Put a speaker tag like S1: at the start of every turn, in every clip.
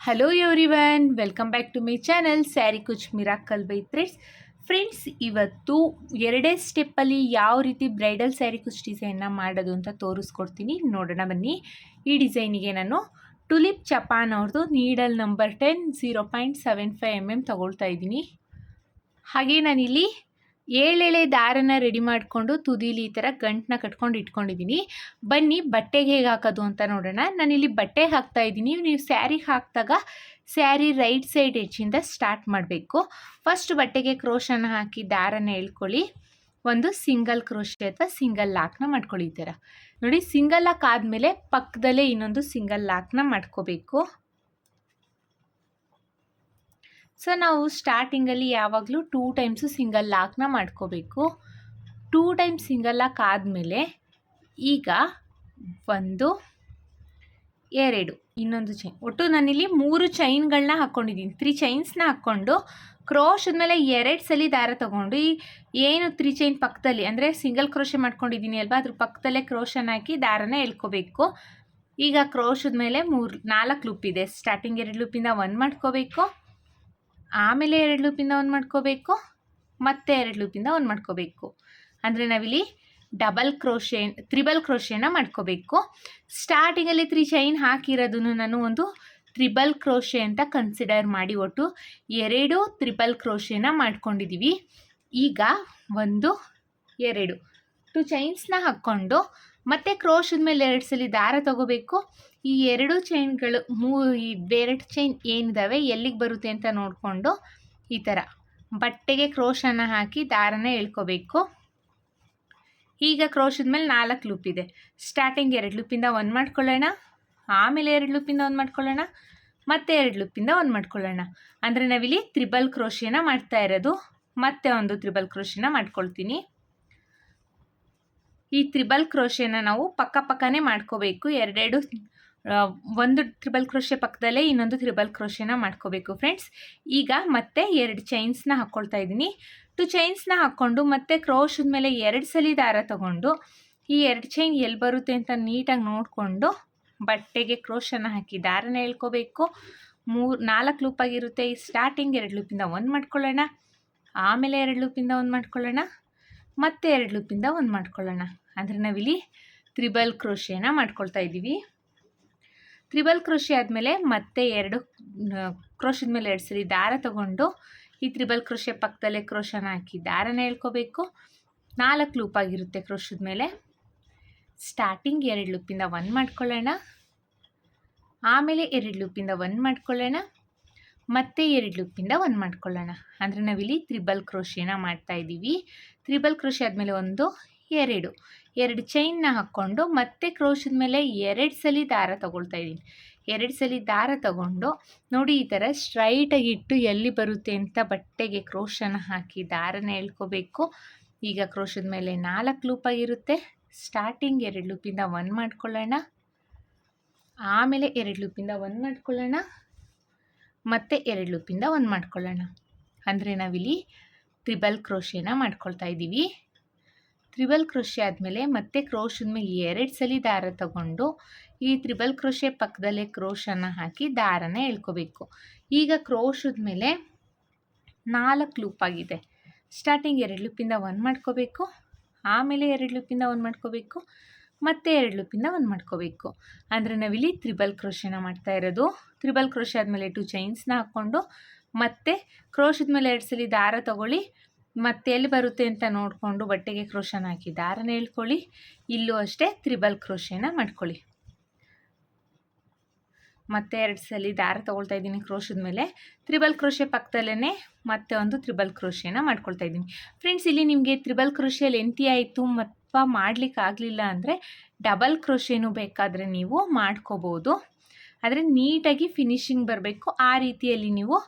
S1: Hello everyone, welcome back to my channel sari ಕುಚ್ miracle by threads. Friends, ಇವತ್ತು ಎರಡೇ ಸ್ಟೆಪ್ಪಲ್ಲಿ ಯಾವ ರೀತಿ ಬ್ರೈಡಲ್ ಸ್ಯಾರಿ ಕುಚ್ ಡಿಸೈನ್ನ ಮಾಡೋದು ಅಂತ ತೋರಿಸ್ಕೊಡ್ತೀನಿ. ನೋಡೋಣ ಬನ್ನಿ. ಈ ಡಿಸೈನಿಗೆ ನಾನು ಟುಲಿಪ್ ಚಪಾನ್ ಅವ್ರದ್ದು ನೀಡಲ್ ನಂಬರ್ 10 0.75 mm ತಗೊಳ್ತಾ ಇದ್ದೀನಿ. ಹಾಗೆ ನಾನಿಲ್ಲಿ ಏಳೆಳೆ ದಾರನ ರೆಡಿ ಮಾಡಿಕೊಂಡು ತುದಿಲಿ ಈ ಥರ ಗಂಟನ್ನ ಕಟ್ಕೊಂಡು ಇಟ್ಕೊಂಡಿದ್ದೀನಿ. ಬನ್ನಿ ಬಟ್ಟೆಗೆ ಹೇಗೆ ಹಾಕೋದು ಅಂತ ನೋಡೋಣ. ನಾನಿಲ್ಲಿ ಬಟ್ಟೆಗೆ ಹಾಕ್ತಾ ಇದ್ದೀನಿ. ನೀವು ಸ್ಯಾರಿಗೆ ಹಾಕಿದಾಗ ಸ್ಯಾರಿ ರೈಟ್ ಸೈಡ್ ಎಡ್ಜಿಂದ ಸ್ಟಾರ್ಟ್ ಮಾಡಬೇಕು. ಫಸ್ಟ್ ಬಟ್ಟೆಗೆ ಕ್ರೋಶನ ಹಾಕಿ ದಾರನ ಎಳ್ಕೊಳ್ಳಿ. ಒಂದು ಸಿಂಗಲ್ ಕ್ರೋಶೆ ಅಥವಾ ಸಿಂಗಲ್ ಲಾಕ್ನ ಮಾಡ್ಕೊಳ್ಳಿ. ಈ ಥರ ನೋಡಿ, ಸಿಂಗಲ್ ಲಾಕ್ ಆದಮೇಲೆ ಪಕ್ಕದಲ್ಲೇ ಇನ್ನೊಂದು ಸಿಂಗಲ್ ಲಾಕ್ನ ಮಾಡ್ಕೋಬೇಕು. ಸೊ ನಾವು ಸ್ಟಾರ್ಟಿಂಗಲ್ಲಿ ಯಾವಾಗಲೂ 2 ಟೈಮ್ಸು ಸಿಂಗಲ್ ಲಾಕ್ನ ಮಾಡ್ಕೋಬೇಕು. 2 ಟೈಮ್ಸ್ ಸಿಂಗಲ್ ಲಾಕ್ ಆದಮೇಲೆ ಈಗ 1 2 ಇನ್ನೊಂದು ಚೈನ್, ಒಟ್ಟು ನಾನಿಲ್ಲಿ 3 ಚೈನ್ಗಳನ್ನ ಹಾಕ್ಕೊಂಡಿದ್ದೀನಿ. 3 ಚೈನ್ಸ್ನ ಹಾಕ್ಕೊಂಡು ಕ್ರೋಶದ ಮೇಲೆ 2 ಸಲ ದಾರ ತೊಗೊಂಡು ಈ ಏನು 3 ಚೈನ್ ಪಕ್ಕದಲ್ಲಿ ಅಂದರೆ ಸಿಂಗಲ್ ಕ್ರೋಶೆ ಮಾಡ್ಕೊಂಡಿದ್ದೀನಿ ಅಲ್ವಾ, ಅದ್ರ ಪಕ್ಕದಲ್ಲೇ ಕ್ರೋಶನ ಹಾಕಿ ದಾರನ ಎಳ್ಕೋಬೇಕು. ಈಗ ಕ್ರೋಶದ ಮೇಲೆ 4 ಲೂಪ್ ಇದೆ. ಸ್ಟಾರ್ಟಿಂಗ್ 2 ಲೂಪಿಂದ 1 ಮಾಡ್ಕೋಬೇಕು, ಆಮೇಲೆ 2 ಲೂಪಿಂದ 1 ಮಾಡ್ಕೋಬೇಕು, ಮತ್ತೆ 2 ಲೂಪಿಂದ 1 ಮಾಡ್ಕೋಬೇಕು. ಅಂದರೆ ನಾವಿಲ್ಲಿ ತ್ರಿಬಲ್ ಕ್ರೋಶೆನ ಮಾಡ್ಕೋಬೇಕು. ಸ್ಟಾರ್ಟಿಂಗಲ್ಲಿ 3 ಚೈನ್ ಹಾಕಿರೋದನ್ನು ನಾನು ಒಂದು ತ್ರಿಬಲ್ ಕ್ರೋಶೆ ಅಂತ ಕನ್ಸಿಡರ್ ಮಾಡಿ ಒಟ್ಟು 2 ತ್ರಿಬಲ್ ಕ್ರೋಶೆನ ಮಾಡ್ಕೊಂಡಿದ್ದೀವಿ. ಈಗ 1 2 2 ಚೈನ್ಸ್ನ ಹಾಕ್ಕೊಂಡು ಮತ್ತೆ ಕ್ರೋಶದ ಮೇಲೆ 2 ಸಲ ದಾರ ತಗೋಬೇಕು. ಈ 2 ಚೈನ್ಗಳು ಈ 2 ಚೈನ್ ಏನಿದ್ದಾವೆ ಎಲ್ಲಿಗೆ ಬರುತ್ತೆ ಅಂತ ನೋಡಿಕೊಂಡು ಈ ಥರ ಬಟ್ಟೆಗೆ ಕ್ರೋಶನ ಹಾಕಿ ದಾರನ ಎಳ್ಕೋಬೇಕು. ಈಗ ಕ್ರೋಶದ ಮೇಲೆ 4 ಲೂಪ್ ಇದೆ. ಸ್ಟಾರ್ಟಿಂಗ್ 2 ಲೂಪಿಂದ 1 ಮಾಡ್ಕೊಳ್ಳೋಣ, ಆಮೇಲೆ 2 ಲೂಪಿಂದ 1 ಮಾಡ್ಕೊಳ್ಳೋಣ, ಮತ್ತೆ 2 ಲೂಪಿಂದ 1 ಮಾಡ್ಕೊಳ್ಳೋಣ. ಅಂದರೆ ನಾವಿಲ್ಲಿ ತ್ರಿಬಲ್ ಕ್ರೋಶೆನ ಮಾಡ್ತಾ ಇರೋದು. ಮತ್ತೆ ಒಂದು ತ್ರಿಬಲ್ ಕ್ರೋಶೆನ ಮಾಡ್ಕೊಳ್ತೀನಿ. ಈ ತ್ರಿಬಲ್ ಕ್ರೋಶೆನ ನಾವು ಪಕ್ಕನೇ ಮಾಡ್ಕೋಬೇಕು. ಒಂದು ತ್ರಿಬಲ್ ಕ್ರೋಶೆ ಪಕ್ಕದಲ್ಲೇ ಇನ್ನೊಂದು ತ್ರಿಬಲ್ ಕ್ರೋಶೆನ ಮಾಡ್ಕೋಬೇಕು ಫ್ರೆಂಡ್ಸ್. ಈಗ ಮತ್ತೆ 2 ಚೈನ್ಸ್ನ ಹಾಕ್ಕೊಳ್ತಾ ಇದ್ದೀನಿ. 2 ಚೈನ್ಸ್ನ ಹಾಕ್ಕೊಂಡು ಮತ್ತೆ ಕ್ರೋಶದ ಮೇಲೆ 2 ಸಲ ದಾರ ತಗೊಂಡು ಈ 2 ಚೈನ್ ಎಲ್ಲಿ ಬರುತ್ತೆ ಅಂತ ನೀಟಾಗಿ ನೋಡಿಕೊಂಡು ಬಟ್ಟೆಗೆ ಕ್ರೋಶನ ಹಾಕಿ ದಾರನ ಎಳ್ಕೋಬೇಕು. 4 ಲೂಪಾಗಿರುತ್ತೆ. ಈ ಸ್ಟಾರ್ಟಿಂಗ್ 2 ಲೂಪಿಂದ 1 ಮಾಡ್ಕೊಳ್ಳೋಣ, ಆಮೇಲೆ 2 ಲೂಪಿಂದ 1 ಮಾಡ್ಕೊಳ್ಳೋಣ, ಮತ್ತೆ 2 ಲೂಪಿಂದ 1 ಮಾಡ್ಕೊಳ್ಳೋಣ. ಅಂದರೆ ನಾವಿಲ್ಲಿ ತ್ರಿಬಲ್ ಕ್ರೋಶೆನ ಮಾಡ್ಕೊಳ್ತಾ ಇದ್ದೀವಿ. ತ್ರಿಬಲ್ ಕ್ರೋಶೆ ಆದಮೇಲೆ ಮತ್ತೆ 2 ಕ್ರೋಶದ ಮೇಲೆ 2 ಸಲ ದಾರ ತಗೊಂಡು ಈ ತ್ರಿಬಲ್ ಕ್ರೋಶೆ ಪಕ್ಕದಲ್ಲೇ ಕ್ರೋಶನ ಹಾಕಿ ದಾರನ ಎಳ್ಕೋಬೇಕು. 4 ಲೂಪಾಗಿರುತ್ತೆ ಕ್ರೋಶದ ಮೇಲೆ. ಸ್ಟಾರ್ಟಿಂಗ್ 2 ಲೂಪಿಂದ 1 ಮಾಡ್ಕೊಳ್ಳೋಣ, ಆಮೇಲೆ 2 ಲೂಪಿಂದ 1 ಮಾಡ್ಕೊಳ್ಳೋಣ, ಮತ್ತೆ 2 ಲೂಪಿಂದ 1 ಮಾಡ್ಕೊಳ್ಳೋಣ. ಅಂದರೆ ನಾವಿಲ್ಲಿ ತ್ರಿಬಲ್ ಕ್ರೋಶೆನ ಮಾಡ್ತಾ ಇದ್ದೀವಿ. ತ್ರಿಬಲ್ ಕ್ರೋಶೆ ಆದಮೇಲೆ 1 2 ಚೈನ್ನ ಹಾಕ್ಕೊಂಡು ಮತ್ತೆ ಕ್ರೋಶದ ಮೇಲೆ 2 ಸಲ ದಾರ ತಗೊಳ್ತಾ ಇದ್ದೀನಿ. 2 ಸಲ ದಾರ ತಗೊಂಡು ನೋಡಿ ಈ ಥರ ಸ್ಟ್ರೈಟಾಗಿ ಇಟ್ಟು ಎಲ್ಲಿ ಬರುತ್ತೆ ಅಂತ ಬಟ್ಟೆಗೆ ಕ್ರೋಶನ ಹಾಕಿ ದಾರನ ಎಳ್ಕೋಬೇಕು. ಈಗ ಕ್ರೋಶದ ಮೇಲೆ 4 ಲೂಪಾಗಿರುತ್ತೆ. ಸ್ಟಾರ್ಟಿಂಗ್ 2 ಲೂಪಿಂದ 1 ಮಾಡ್ಕೊಳ್ಳೋಣ, ಆಮೇಲೆ 2 ಲೂಪಿಂದ 1 ಮಾಡ್ಕೊಳ್ಳೋಣ, ಮತ್ತೆ 2 ಲೂಪಿಂದ 1 ಮಾಡ್ಕೊಳ್ಳೋಣ. ಅಂದರೆ ನಾವಿಲ್ಲಿ ತ್ರಿಬಲ್ ಕ್ರೋಶೆನ ಮಾಡ್ಕೊಳ್ತಾ ಇದ್ದೀವಿ. ತ್ರಿಬಲ್ ಕ್ರೋಶೆ ಆದಮೇಲೆ ಮತ್ತೆ ಕ್ರೋಶದ ಮೇಲೆ 2 ಸಲ ದಾರ ತಗೊಂಡು ಈ ತ್ರಿಬಲ್ ಕ್ರೋಶೆ ಪಕ್ಕದಲ್ಲೇ ಕ್ರೋಶನ ಹಾಕಿ ದಾರನ ಎಳ್ಕೋಬೇಕು. ಈಗ ಕ್ರೋಶದ ಮೇಲೆ 4 ಲೂಪಾಗಿದೆ. ಸ್ಟಾರ್ಟಿಂಗ್ 2 ಲೂಪಿಂದ 1 ಮಾಡ್ಕೋಬೇಕು, ಆಮೇಲೆ 2 ಲೂಪಿಂದ 1 ಮಾಡ್ಕೋಬೇಕು, ಮತ್ತೆ 2 ಲೂಪಿಂದ 1 ಮಾಡ್ಕೋಬೇಕು. ಅಂದರೆ ನಾವಿಲ್ಲಿ ತ್ರಿಬಲ್ ಕ್ರೋಶೆನ ಮಾಡ್ತಾ ಇರೋದು. ತ್ರಿಬಲ್ ಕ್ರೋಶೆ ಆದಮೇಲೆ 2 ಚೈನ್ಸ್ನ ಹಾಕ್ಕೊಂಡು ಮತ್ತೆ ಕ್ರೋಶದ ಮೇಲೆ 2 ಸಲ ದಾರ ತಗೊಳ್ಳಿ, ಮತ್ತೆ ಎಲ್ಲಿ ಬರುತ್ತೆ ಅಂತ ನೋಡಿಕೊಂಡು ಬಟ್ಟೆಗೆ ಕ್ರೋಶನ ಹಾಕಿ ದಾರನ ಎಳ್ಕೊಳ್ಳಿ. ಇಲ್ಲೂ ಅಷ್ಟೇ ತ್ರಿಬಲ್ ಕ್ರೋಶೆನ ಮಾಡ್ಕೊಳ್ಳಿ. ಮತ್ತೆ 2 ಸಲ ದಾರ ತೊಗೊಳ್ತಾ ಇದ್ದೀನಿ ಕ್ರೋಶದ ಮೇಲೆ. ತ್ರಿಬಲ್ ಕ್ರೋಶೆ ಪಕ್ಕದಲ್ಲೇ ಮತ್ತೆ ಒಂದು ತ್ರಿಬಲ್ ಕ್ರೋಶೆನ ಮಾಡ್ಕೊಳ್ತಾ ಇದ್ದೀನಿ. ಫ್ರೆಂಡ್ಸ್, ಇಲ್ಲಿ ನಿಮಗೆ ತ್ರಿಬಲ್ ಕ್ರೋಶೆ ಲೆಂತಿ ಆಯಿತು ಮತ್ತು ಮಾಡಲಿಕ್ಕೆ ಆಗಲಿಲ್ಲ ಅಂದರೆ ಡಬಲ್ ಕ್ರೋಶೆನೂ ಬೇಕಾದರೆ ನೀವು ಮಾಡ್ಕೋಬೋದು. ಆದರೆ ನೀಟಾಗಿ ಫಿನಿಶಿಂಗ್ ಬರಬೇಕು. ಆ ರೀತಿಯಲ್ಲಿ ನೀವು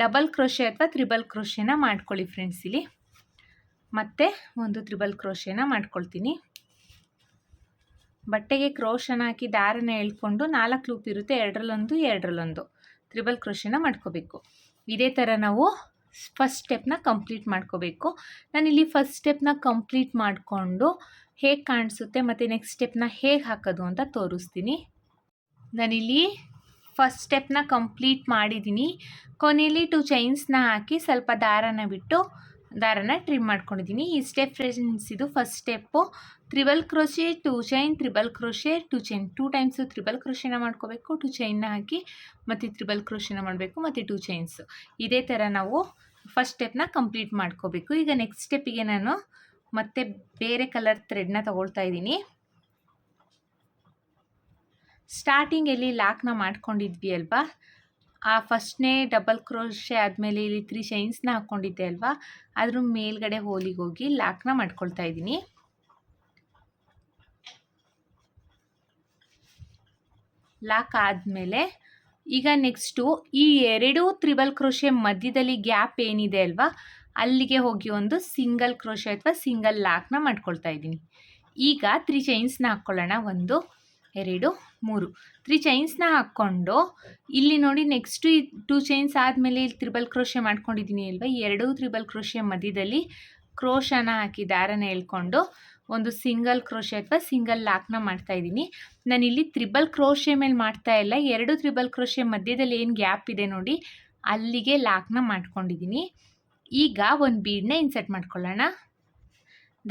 S1: ಡಬಲ್ ಕ್ರೋಶೆ ಅಥವಾ ತ್ರಿಬಲ್ ಕ್ರೋಶೆನ ಮಾಡ್ಕೊಳ್ಳಿ ಫ್ರೆಂಡ್ಸ್. ಇಲ್ಲಿ ಮತ್ತೆ ಒಂದು ತ್ರಿಬಲ್ ಕ್ರೋಶೆನ ಮಾಡ್ಕೊಳ್ತೀನಿ. ಬಟ್ಟೆಗೆ ಕ್ರೋಶನ ಹಾಕಿ ದಾರನ ಎಳ್ಕೊಂಡು 4 ಲೂಪ್ ಇರುತ್ತೆ, 2 ತ್ರಿಬಲ್ ಕ್ರೋಶೆನ ಮಾಡ್ಕೋಬೇಕು. ಇದೇ ಥರ ನಾವು ಫಸ್ಟ್ ಸ್ಟೆಪ್ನ ಕಂಪ್ಲೀಟ್ ಮಾಡ್ಕೋಬೇಕು. ನಾನಿಲ್ಲಿ ಫಸ್ಟ್ ಸ್ಟೆಪ್ನ ಕಂಪ್ಲೀಟ್ ಮಾಡಿಕೊಂಡು ಹೇಗೆ ಕಾಣಿಸುತ್ತೆ ಮತ್ತು ನೆಕ್ಸ್ಟ್ ಸ್ಟೆಪ್ನ ಹೇಗೆ ಹಾಕೋದು ಅಂತ ತೋರಿಸ್ತೀನಿ. ನಾನಿಲ್ಲಿ ಫಸ್ಟ್ ಸ್ಟೆಪ್ನ ಕಂಪ್ಲೀಟ್ ಮಾಡಿದ್ದೀನಿ. ಕೊನೆಯಲ್ಲಿ 2 ಚೈನ್ಸ್ನ ಹಾಕಿ ಸ್ವಲ್ಪ ದಾರನ ಬಿಟ್ಟು ದಾರನ ಟ್ರಿಮ್ ಮಾಡ್ಕೊಂಡಿದ್ದೀನಿ. ಇಷ್ಟೇ ಫ್ರೆಂಡ್ಸ್, ಇದು first step. Triple crochet 2 chain, triple crochet 2 chain, 2 times triple ಕ್ರೋಶೆನ ಮಾಡ್ಕೋಬೇಕು, 2 ಚೈನ್ನ ಹಾಕಿ ಮತ್ತು ತ್ರಿಬಲ್ ಕ್ರೋಶೆನ ಮಾಡಬೇಕು ಮತ್ತು 2 ಚೈನ್ಸು. ಇದೇ ಥರ ನಾವು ಫಸ್ಟ್ ಸ್ಟೆಪ್ನ ಕಂಪ್ಲೀಟ್ ಮಾಡ್ಕೋಬೇಕು. ಈಗ ನೆಕ್ಸ್ಟ್ ಸ್ಟೆಪ್ಪಿಗೆ ನಾನು ಮತ್ತೆ ಬೇರೆ ಕಲರ್ ಥ್ರೆಡ್ನ ತಗೊಳ್ತಾ ಇದ್ದೀನಿ. ಸ್ಟಾರ್ಟಿಂಗಲ್ಲಿ ಲಾಕ್ನ ಮಾಡ್ಕೊಂಡಿದ್ವಿ ಅಲ್ವಾ, ಆ ಫಸ್ಟ್ನೇ ಡಬಲ್ ಕ್ರೋಶೆ ಆದಮೇಲೆ ಇಲ್ಲಿ 3 ಚೈನ್ಸ್ನ ಹಾಕ್ಕೊಂಡಿದ್ದೆ ಅಲ್ವಾ, ಅದ್ರ ಮೇಲ್ಗಡೆ ಹೋಲಿಗೆ ಹೋಗಿ ಲಾಕ್ನ ಮಾಡ್ಕೊಳ್ತಾ ಇದ್ದೀನಿ. ಲಾಕ್ ಆದಮೇಲೆ ಈಗ ನೆಕ್ಸ್ಟು ಈ 2 ತ್ರಿಬಲ್ ಕ್ರೋಶೆ ಮಧ್ಯದಲ್ಲಿ ಗ್ಯಾಪ್ ಏನಿದೆ ಅಲ್ವಾ, ಅಲ್ಲಿಗೆ ಹೋಗಿ ಒಂದು ಸಿಂಗಲ್ ಕ್ರೋಶೆ ಅಥವಾ ಸಿಂಗಲ್ ಲಾಕ್ನ ಮಾಡ್ಕೊಳ್ತಾ ಇದ್ದೀನಿ. ಈಗ 3 ಚೈನ್ಸ್ನ ಹಾಕ್ಕೊಳ್ಳೋಣ. 1 2 3 3 ಚೈನ್ಸ್ನ ಹಾಕ್ಕೊಂಡು ಇಲ್ಲಿ ನೋಡಿ ನೆಕ್ಸ್ಟು ಈ 2 ಚೈನ್ಸ್ ಆದಮೇಲೆ ಇಲ್ಲಿ ತ್ರಿಬಲ್ ಕ್ರೋಶೆ ಮಾಡ್ಕೊಂಡಿದ್ದೀನಿ ಅಲ್ವಾ, 2 ತ್ರಿಬಲ್ ಕ್ರೋಶೆ ಮಧ್ಯದಲ್ಲಿ ಕ್ರೋಶನ ಹಾಕಿ ದಾರನ ಎಳ್ಕೊಂಡು ಒಂದು ಸಿಂಗಲ್ ಕ್ರೋಶೆ ಅಥವಾ ಸಿಂಗಲ್ ಲಾಕ್ನ ಮಾಡ್ತಾಯಿದ್ದೀನಿ. ನಾನಿಲ್ಲಿ ತ್ರಿಬಲ್ ಕ್ರೋಶೆ ಮೇಲೆ ಮಾಡ್ತಾ ಇಲ್ಲ, 2 ತ್ರಿಬಲ್ ಕ್ರೋಶೆ ಮಧ್ಯದಲ್ಲಿ ಏನು ಗ್ಯಾಪ್ ಇದೆ ನೋಡಿ ಅಲ್ಲಿಗೆ ಲಾಕ್ನ ಮಾಡ್ಕೊಂಡಿದ್ದೀನಿ. ಈಗ ಒಂದು ಬೀಡನ್ನ ಇನ್ಸರ್ಟ್ ಮಾಡ್ಕೊಳ್ಳೋಣ.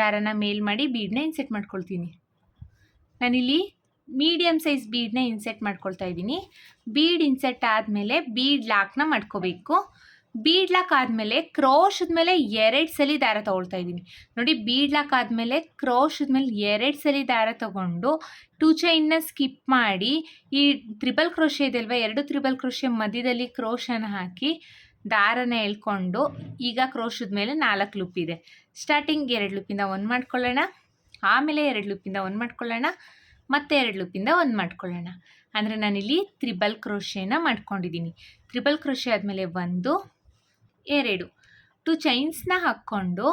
S1: ದಾರನ ಮೇಲ್ ಮಾಡಿ ಬೀಡನ್ನ ಇನ್ಸರ್ಟ್ ಮಾಡ್ಕೊಳ್ತೀನಿ. ನಾನಿಲ್ಲಿ ಮೀಡಿಯಮ್ ಸೈಜ್ ಬೀಡನ್ನ ಇನ್ಸರ್ಟ್ ಮಾಡ್ಕೊಳ್ತಾ ಇದ್ದೀನಿ. ಬೀಡ್ ಇನ್ಸರ್ಟ್ ಆದಮೇಲೆ ಬೀಡ್ ಲಾಕ್ನ ಮಾಡ್ಕೋಬೇಕು. ಬೀಡ್ ಲಾಕ್ ಆದಮೇಲೆ ಕ್ರೋಶದ ಮೇಲೆ 2 ಸಲ ದಾರ ತೊಗೊಳ್ತಾ ಇದ್ದೀನಿ. ನೋಡಿ, ಬೀಡ್ ಲಾಕ್ ಆದಮೇಲೆ ಕ್ರೋಶದ ಮೇಲೆ 2 ಸಲ ದಾರ ತೊಗೊಂಡು 2 ಚೈನ್ನ ಸ್ಕಿಪ್ ಮಾಡಿ ಈ ತ್ರಿಬಲ್ ಕ್ರೋಶೆ ಇದೆ ಅಲ್ವಾ, 2 ತ್ರಿಬಲ್ ಕ್ರೋಶೆ ಮಧ್ಯದಲ್ಲಿ ಕ್ರೋಶನ ಹಾಕಿ ದಾರನ ಎಳ್ಕೊಂಡು ಈಗ ಕ್ರೋಶದ ಮೇಲೆ 4 ಲೂಪ್ ಇದೆ. ಸ್ಟಾರ್ಟಿಂಗ್ 2 ಲೂಪಿಂದ 1 ಮಾಡ್ಕೊಳ್ಳೋಣ, ಆಮೇಲೆ 2 ಲೂಪಿಂದ 1 ಮಾಡ್ಕೊಳ್ಳೋಣ, ಮತ್ತೆ 2 ಲೂಪಿಂದ 1 ಮಾಡ್ಕೊಳ್ಳೋಣ. ಅಂದರೆ ನಾನಿಲ್ಲಿ ತ್ರಿಬಲ್ ಕ್ರೋಶೆನ ಮಾಡ್ಕೊಂಡಿದ್ದೀನಿ. ತ್ರಿಬಲ್ ಕ್ರೋಶೆ ಆದಮೇಲೆ 1 2 2 ಚೈನ್ಸ್ನ ಹಾಕ್ಕೊಂಡು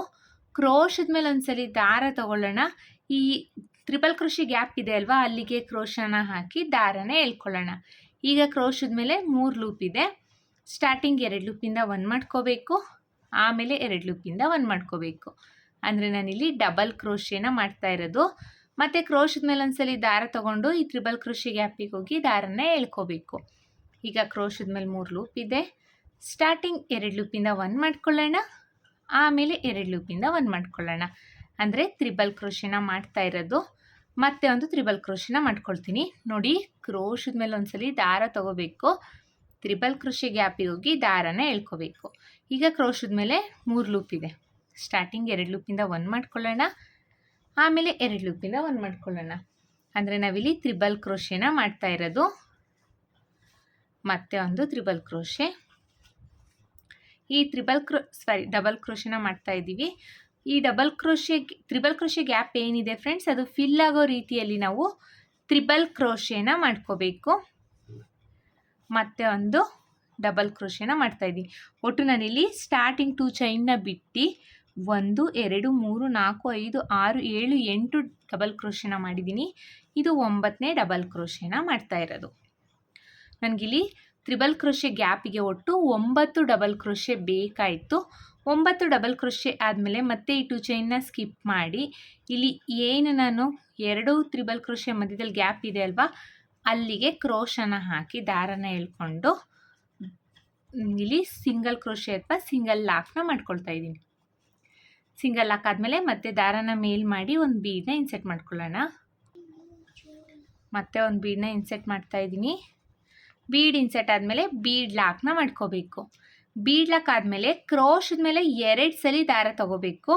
S1: ಕ್ರೋಶದ ಮೇಲೆ ಒಂದ್ಸಲಿ ದಾರ ತಗೊಳ್ಳೋಣ. ಈ ತ್ರಿಬಲ್ ಕ್ರೋಶೆ ಗ್ಯಾಪ್ ಇದೆ ಅಲ್ವಾ, ಅಲ್ಲಿಗೆ ಕ್ರೋಶನ ಹಾಕಿ ದಾರನ ಎಳ್ಕೊಳ್ಳೋಣ. ಈಗ ಕ್ರೋಶದ ಮೇಲೆ 3 ಲೂಪ್ ಇದೆ. ಸ್ಟಾರ್ಟಿಂಗ್ 2 ಲೂಪಿಂದ 1 ಮಾಡ್ಕೋಬೇಕು, ಆಮೇಲೆ 2 ಲೂಪಿಂದ 1 ಮಾಡ್ಕೋಬೇಕು. ಅಂದರೆ ನಾನಿಲ್ಲಿ ಡಬಲ್ ಕ್ರೋಶೆನ ಮಾಡ್ತಾ ಇರೋದು. ಮತ್ತು ಕ್ರೋಶದ ಮೇಲೆ ಒಂದ್ಸಲಿ ದಾರ ತೊಗೊಂಡು ಈ ತ್ರಿಬಲ್ ಕ್ರೋಶೆ ಗ್ಯಾಪಿಗೆ ಹೋಗಿ ದಾರನ ಎಳ್ಕೋಬೇಕು. ಈಗ ಕ್ರೋಶದ ಮೇಲೆ 3 ಲೂಪ್ ಇದೆ. ಸ್ಟಾರ್ಟಿಂಗ್ 2 ಲೂಪಿಂದ 1 ಮಾಡ್ಕೊಳ್ಳೋಣ, ಆಮೇಲೆ 2 ಲೂಪಿಂದ 1 ಮಾಡ್ಕೊಳ್ಳೋಣ. ಅಂದರೆ ತ್ರಿಬಲ್ ಕ್ರೋಶೆನ ಮಾಡ್ತಾ ಇರೋದು. ಮತ್ತೆ ಒಂದು ತ್ರಿಬಲ್ ಕ್ರೋಶೆನ ಮಾಡ್ಕೊಳ್ತೀನಿ. ನೋಡಿ, ಕ್ರೋಶದ ಮೇಲೆ ಒಂದ್ಸಲಿ ದಾರ ತೊಗೋಬೇಕು, ತ್ರಿಬಲ್ ಕ್ರೋಶೆ ಗ್ಯಾಪಿಗೆ ಹೋಗಿ ದಾರನ ಎಳ್ಕೋಬೇಕು. ಈಗ ಕ್ರೋಶದ ಮೇಲೆ 3 ಲೂಪ್ ಇದೆ. ಸ್ಟಾರ್ಟಿಂಗ್ 2 ಲೂಪಿಂದ 1 ಮಾಡ್ಕೊಳ್ಳೋಣ, ಆಮೇಲೆ 2 ಲೂಪಿಂದ 1 ಮಾಡ್ಕೊಳ್ಳೋಣ. ಅಂದರೆ ನಾವಿಲ್ಲಿ ತ್ರಿಬಲ್ ಕ್ರೋಶೆನ ಮಾಡ್ತಾ ಇರೋದು. ಮತ್ತೆ ಒಂದು ತ್ರಿಬಲ್ ಕ್ರೋಶೆ, ಈ ಡಬಲ್ ಕ್ರೋಶೆನ ಮಾಡ್ತಾ ಇದ್ದೀವಿ. ಈ ತ್ರಿಬಲ್ ಕ್ರೋಶೆ ಗ್ಯಾಪ್ ಏನಿದೆ ಫ್ರೆಂಡ್ಸ್, ಅದು ಫಿಲ್ ಆಗೋ ರೀತಿಯಲ್ಲಿ ನಾವು ತ್ರಿಬಲ್ ಕ್ರೋಶೆನ ಮಾಡ್ಕೋಬೇಕು. ಮತ್ತೆ ಒಂದು ಡಬಲ್ ಕ್ರೋಶೆನ ಮಾಡ್ತಾ ಇದ್ದೀನಿ. ಒಟ್ಟು ನಾನಿಲ್ಲಿ ಸ್ಟಾರ್ಟಿಂಗ್ 2 ಚೈನ್ನ ಬಿಟ್ಟು 1 2 3 4 5 6 7 8 ಡಬಲ್ ಕ್ರೋಶೆನ ಮಾಡಿದ್ದೀನಿ. ಇದು 9ನೇ ಡಬಲ್ ಕ್ರೋಶೆನ ಮಾಡ್ತಾ ಇರೋದು. ನನಗಿಲ್ಲಿ ತ್ರಿಬಲ್ ಕ್ರೋಶೆ ಗ್ಯಾಪಿಗೆ ಒಟ್ಟು 9 ಡಬಲ್ ಕ್ರೋಶೆ ಬೇಕಾಯಿತು. 9 ಡಬಲ್ ಕ್ರೋಶೆ ಆದಮೇಲೆ ಮತ್ತೆ ಈ 2 ಚೈನ್ನ ಸ್ಕಿಪ್ ಮಾಡಿ ಇಲ್ಲಿ ಏನು ನಾನು 2 ತ್ರಿಬಲ್ ಕ್ರೋಶೆ ಮಧ್ಯದಲ್ಲಿ ಗ್ಯಾಪ್ ಇದೆ ಅಲ್ವಾ, ಅಲ್ಲಿಗೆ ಕ್ರೋಶನ ಹಾಕಿ ದಾರನ ಎಳ್ಕೊಂಡು ಇಲ್ಲಿ ಸಿಂಗಲ್ ಕ್ರೋಶೆ ಅಥವಾ ಸಿಂಗಲ್ ಲಾಕ್ನ ಮಾಡ್ಕೊಳ್ತಾ ಇದ್ದೀನಿ. ಸಿಂಗಲ್ ಲಾಕ್ ಆದಮೇಲೆ ಮತ್ತೆ ದಾರನ ಮೇಲ್ ಮಾಡಿ ಒಂದು ಬೀಡನ್ನ ಇನ್ಸೆಟ್ ಮಾಡ್ಕೊಳ್ಳೋಣ. ಮತ್ತೆ ಒಂದು ಬೀಡನ್ನ ಇನ್ಸೆಟ್ ಮಾಡ್ತಾ ಇದ್ದೀನಿ. ಬೀಡ್ ಇನ್ಸೆಟ್ ಆದಮೇಲೆ ಬೀಡ್ ಲಾಕ್ನ ಮಾಡ್ಕೋಬೇಕು. ಬೀಡ್ ಲಾಕ್ ಆದಮೇಲೆ ಕ್ರೋಶದ ಮೇಲೆ 2 ಸಲ ದಾರ ತೊಗೋಬೇಕು.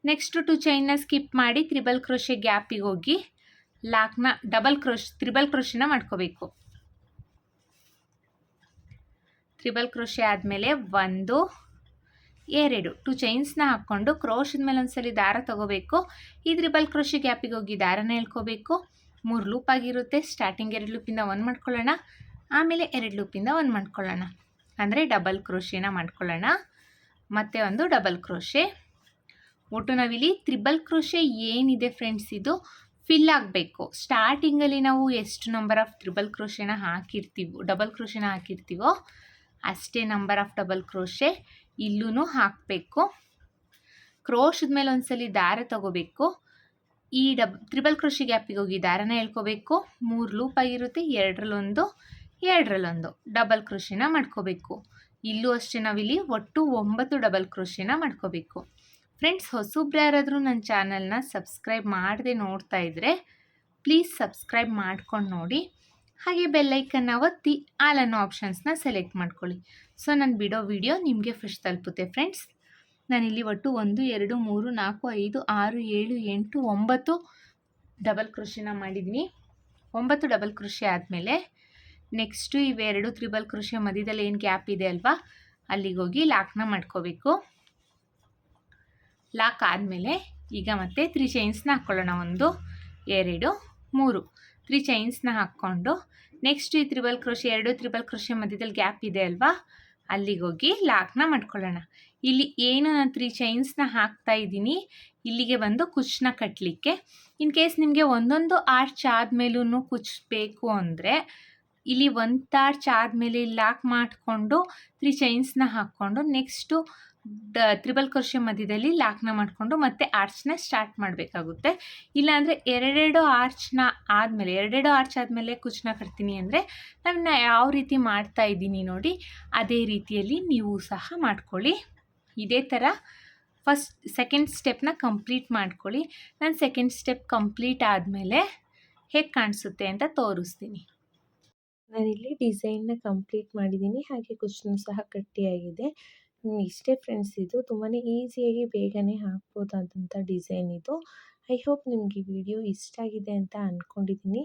S1: ನೆಕ್ಸ್ಟು 2 ಚೈನ್ನ ಸ್ಕಿಪ್ ಮಾಡಿ ತ್ರಿಬಲ್ ಕ್ರೋಶೆ ಗ್ಯಾಪಿಗೆ ಹೋಗಿ ಲಾಕ್ನ ತ್ರಿಬಲ್ ಕ್ರೋಶೆನ ಮಾಡ್ಕೋಬೇಕು. ತ್ರಿಬಲ್ ಕ್ರೋಶೆ ಆದಮೇಲೆ 1 2 2 ಚೈನ್ಸ್ನ ಹಾಕ್ಕೊಂಡು ಕ್ರೋಶದ ಮೇಲೆ ಒಂದ್ಸಲಿ ದಾರ ತೊಗೋಬೇಕು. ಈ ತ್ರಿಬಲ್ ಕ್ರೋಶೆ ಗ್ಯಾಪಿಗೆ ಹೋಗಿ ದಾರನ ಎಳ್ಕೋಬೇಕು. 3 ಲೂಪ್ ಆಗಿರುತ್ತೆ. ಸ್ಟಾರ್ಟಿಂಗ್ 2 ಲೂಪಿಂದ 1 ಮಾಡ್ಕೊಳ್ಳೋಣ, ಆಮೇಲೆ 2 ಲೂಪಿಂದ 1 ಮಾಡ್ಕೊಳ್ಳೋಣ. ಅಂದರೆ ಡಬಲ್ ಕ್ರೋಶೆನ ಮಾಡ್ಕೊಳ್ಳೋಣ. ಮತ್ತೆ ಒಂದು ಡಬಲ್ ಕ್ರೋಶೆ. ಒಟ್ಟು ನಾವಿಲ್ಲಿ ತ್ರಿಬಲ್ ಕ್ರೋಶೆ ಏನಿದೆ ಫ್ರೆಂಡ್ಸ್, ಇದು ಫಿಲ್ ಆಗಬೇಕು. ಸ್ಟಾರ್ಟಿಂಗಲ್ಲಿ ನಾವು ಎಷ್ಟು ನಂಬರ್ ಆಫ್ ತ್ರಿಬಲ್ ಕ್ರೋಶೆನ ಡಬಲ್ ಕ್ರೋಶೆನ ಹಾಕಿರ್ತೀವೋ ಅಷ್ಟೇ ನಂಬರ್ ಆಫ್ ಡಬಲ್ ಕ್ರೋಶೆ ಇಲ್ಲೂ ಹಾಕಬೇಕು. ಕ್ರೋಶದ ಮೇಲೆ ಒಂದ್ಸಲಿ ದಾರ ತಗೋಬೇಕು. ಈ ತ್ರಿಬಲ್ ಕ್ರೋಶೆ ಗ್ಯಾಪಿಗೆ ಹೋಗಿ ದಾರನ ಎಳ್ಕೋಬೇಕು. 3 ಲೂಪ್ ಆಗಿರುತ್ತೆ, 2ರಲ್ಲಿ 1 ಎರಡರಲ್ಲೊಂದು ಡಬಲ್ ಕ್ರೋಶೆನ ಮಾಡ್ಕೋಬೇಕು. ಇಲ್ಲೂ ಅಷ್ಟೇ ನಾವಿಲ್ಲಿ ಒಟ್ಟು 9 ಡಬಲ್ ಕ್ರೋಶೆನ ಮಾಡ್ಕೋಬೇಕು. ಫ್ರೆಂಡ್ಸ್, ಹೊಸಬ್ರು ಯಾರಾದರೂ ನನ್ನ ಚಾನಲ್ನ ಸಬ್ಸ್ಕ್ರೈಬ್ ಮಾಡದೆ ನೋಡ್ತಾ ಇದ್ದರೆ ಪ್ಲೀಸ್ ಸಬ್ಸ್ಕ್ರೈಬ್ ಮಾಡ್ಕೊಂಡು ನೋಡಿ. ಹಾಗೆ ಬೆಲ್ಲೈಕನ್ನ ಒತ್ತಿ ಆಲ್ ಅನ್ನೋ ಆಪ್ಷನ್ಸ್ನ ಸೆಲೆಕ್ಟ್ ಮಾಡ್ಕೊಳ್ಳಿ. ಸೊ ನಾನು ಬಿಡೋ ವಿಡಿಯೋ ನಿಮಗೆ ಫಸ್ಟ್ ತಲುಪುತ್ತೆ. ಫ್ರೆಂಡ್ಸ್, ನಾನಿಲ್ಲಿ ಒಟ್ಟು 1 2 3 4 5 6 7 8 9 ಡಬಲ್ ಕ್ರೋಶೆನ ಮಾಡಿದ್ದೀನಿ. 9 ಡಬಲ್ ಕ್ರೋಶೆ ಆದಮೇಲೆ ನೆಕ್ಸ್ಟು ಇವೆರಡು ತ್ರಿಬಲ್ ಕ್ರೋಶೆ ಮಧ್ಯದಲ್ಲಿ ಏನು ಗ್ಯಾಪ್ ಇದೆ ಅಲ್ವಾ, ಅಲ್ಲಿಗೆ ಹೋಗಿ ಲಾಕ್ನ ಮಾಡ್ಕೋಬೇಕು. ಲಾಕ್ ಆದಮೇಲೆ ಈಗ ಮತ್ತೆ 3 ಚೈನ್ಸ್ನ ಹಾಕ್ಕೊಳ್ಳೋಣ. 1 2 3 3 ಚೈನ್ಸ್ನ ಹಾಕ್ಕೊಂಡು ನೆಕ್ಸ್ಟ್ ಈ ತ್ರಿಬಲ್ ಕ್ರೋಶೆ, 2 ತ್ರಿಬಲ್ ಕ್ರೋಶೆ ಮಧ್ಯದಲ್ಲಿ ಗ್ಯಾಪ್ ಇದೆ ಅಲ್ವಾ, ಅಲ್ಲಿಗೆ ಹೋಗಿ ಲಾಕ್ನ ಮಾಡ್ಕೊಳ್ಳೋಣ. ಇಲ್ಲಿ ಏನು ನಾನು 3 ಚೈನ್ಸ್ನ ಹಾಕ್ತಾ ಇದ್ದೀನಿ, ಇಲ್ಲಿಗೆ ಬಂದು ಕುಚ್ಚನ್ನ ಕಟ್ಟಲಿಕ್ಕೆ. ಇನ್ ಕೇಸ್ ನಿಮಗೆ ಒಂದೊಂದು ಆರ್ಚ್ ಆದಮೇಲೂ ಕುಚ್ಚಬೇಕು ಅಂದರೆ ಇಲ್ಲಿ ಒಂದು ಆರ್ಚ್ ಆದಮೇಲೆ ಲಾಕ್ ಮಾಡಿಕೊಂಡು 3 ಚೈನ್ಸ್ನ ಹಾಕ್ಕೊಂಡು ನೆಕ್ಸ್ಟು ತ್ರಿಬಲ್ ಕ್ರೋಶೆ ಮಧ್ಯದಲ್ಲಿ ಲಾಕ್ನ ಮಾಡಿಕೊಂಡು ಮತ್ತೆ ಆರ್ಚ್ನ ಸ್ಟಾರ್ಟ್ ಮಾಡಬೇಕಾಗುತ್ತೆ. ಇಲ್ಲಾಂದರೆ ಎರಡೆರಡು ಆರ್ಚ್ ಆದಮೇಲೆ ಕುಚ್ಚನ್ನ ಕಟ್ತೀನಿ ಅಂದರೆ ನಾನು ಯಾವ ರೀತಿ ಮಾಡ್ತಾ ಇದ್ದೀನಿ ನೋಡಿ, ಅದೇ ರೀತಿಯಲ್ಲಿ ನೀವು ಸಹ ಮಾಡ್ಕೊಳ್ಳಿ. ಇದೇ ಥರ ಸೆಕೆಂಡ್ ಸ್ಟೆಪ್ನ ಕಂಪ್ಲೀಟ್ ಮಾಡ್ಕೊಳ್ಳಿ. ನಾನು ಸೆಕೆಂಡ್ ಸ್ಟೆಪ್ ಕಂಪ್ಲೀಟ್ ಆದಮೇಲೆ ಹೇಗೆ ಕಾಣಿಸುತ್ತೆ ಅಂತ ತೋರಿಸ್ತೀನಿ.
S2: ನಾನಿಲ್ಲಿ ಡಿಸೈನ್ನ ಕಂಪ್ಲೀಟ್ ಮಾಡಿದ್ದೀನಿ, ಹಾಗೆ ಕುಚ್ಚನ್ನು ಸಹ ಗಟ್ಟಿಯಾಗಿದೆ. ಇಷ್ಟೇ ಫ್ರೆಂಡ್ಸ್, ಇದು ತುಂಬಾ ಈಸಿಯಾಗಿ ಬೇಗನೆ ಹಾಕ್ಬೋದಾದಂಥ ಡಿಸೈನ್ ಇದು. ಐ ಹೋಪ್ ನಿಮಗೆ ಈ ವಿಡಿಯೋ ಇಷ್ಟ ಆಗಿದೆ ಅಂತ ಅಂದ್ಕೊಂಡಿದ್ದೀನಿ.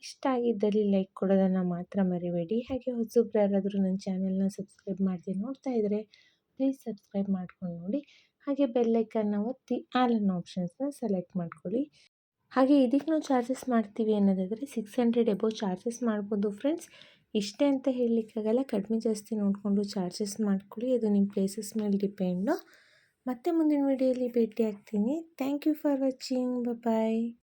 S2: ಇಷ್ಟ ಆಗಿದ್ದಲ್ಲಿ ಲೈಕ್ ಕೊಡೋದನ್ನು ಮಾತ್ರ ಮರಿಬೇಡಿ. ಹಾಗೆ ಹೊಸಬ್ರು ಯಾರಾದರೂ ನನ್ನ ಚಾನಲ್ನ ಸಬ್ಸ್ಕ್ರೈಬ್ ಮಾಡದೆ ನೋಡ್ತಾ ಇದ್ದರೆ ಪ್ಲೀಸ್ ಸಬ್ಸ್ಕ್ರೈಬ್ ಮಾಡ್ಕೊಂಡು ನೋಡಿ. ಹಾಗೆ ಬೆಲ್ಲೈಕನ್ನ ಒತ್ತಿ ಆಲ್ ಅನ್ನೋ ಆಪ್ಷನ್ಸ್ನ ಸೆಲೆಕ್ಟ್ ಮಾಡ್ಕೊಳ್ಳಿ. ಹಾಗೆ ಇದಕ್ಕೆ ನಾವು ಚಾರ್ಜಸ್ ಮಾಡ್ತೀವಿ ಅನ್ನೋದಾದರೆ 600 ಎಬೋ ಚಾರ್ಜಸ್ ಮಾಡ್ಬೋದು ಫ್ರೆಂಡ್ಸ್. ಇಷ್ಟೇ ಅಂತ ಹೇಳಲಿಕ್ಕಾಗಲ್ಲ, ಕಡಿಮೆ ಜಾಸ್ತಿ ನೋಡಿಕೊಂಡು ಚಾರ್ಜಸ್ ಮಾಡ್ಕೊಳ್ಳಿ. ಅದು ನಿಮ್ಮ ಪ್ಲೇಸಸ್ ಮೇಲೆ ಡಿಪೆಂಡು. ಮತ್ತೆ ಮುಂದಿನ ವಿಡಿಯೋಲಿ ಭೇಟಿ ಆಗ್ತೀನಿ. Thank you for watching. Bye.